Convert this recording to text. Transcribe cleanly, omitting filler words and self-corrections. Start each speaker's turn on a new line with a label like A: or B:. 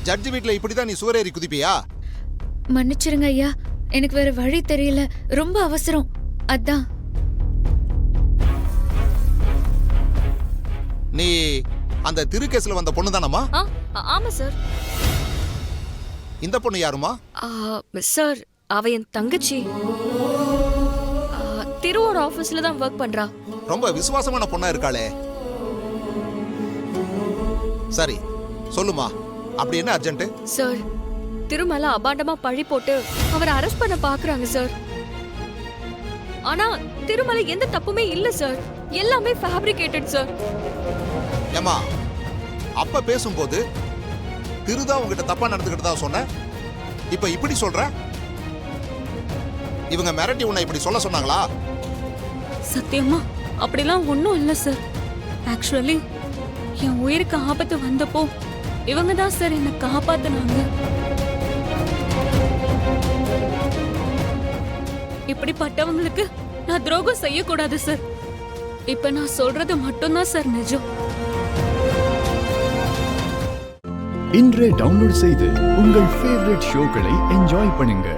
A: Judge வீட்ல இப்படிதான் நீ சுவரேறி குதிப்பியா?
B: மன்னிச்சிருங்க ஐயா, எனக்கு வேற வழி தெரியல, ரொம்ப அவசரம் அதான்.
A: நீ அந்த திருக்கேஸ்ல வந்த பொண்ணு தானம்மா?
C: ஆமா சார்.
A: இந்த பொண்ணு யாருமா?
C: சார், அவ என் தங்கச்சி. திருவோட ஆபீஸ்ல தான் ஒர்க் பண்றா.
A: ரொம்ப விசுவாசமான பொண்ணா இருக்காளே. சரி சொல்லுமா, அப்படி என்ன அர்ஜென்ட்?
C: சார், திருமலை அபாண்டமா பழி போட்டு அவரை அரெஸ்ட் பண்ண பாக்குறாங்க சார். ஆனா திருமலை எந்த தப்புமே இல்ல சார், எல்லாமே ஃபேப்ரிகேட்டட் சார்.
A: ஏமா, அப்ப பேசும்போது திருதா உங்ககிட்ட தப்பா நடந்துக்கிட்டதா சொன்ன, இப்ப இப்படி சொல்ற? இவங்க மிரட்டி உன்னை இப்படி சொல்ல சொன்னாங்களா?
D: சத்தியமா அப்படிலாம் ஒன்றும் இல்லை சார். ஆக்சுவலி என் உயிருக்கு ஆபத்து வந்தப்போ இவங்க தான் சார் என்னை காப்பாத்தினாங்க. இப்படிப்பட்டவங்களுக்கு நான் துரோகம் செய்யக்கூடாது சார். இப்ப நான் சொல்றது மட்டும்தான் சார் நிஜம்.
E: இன்றே டவுன்லோட் செய்து உங்கள் ஃபேவரட் ஷோக்களை என்ஜாய் பண்ணுங்க.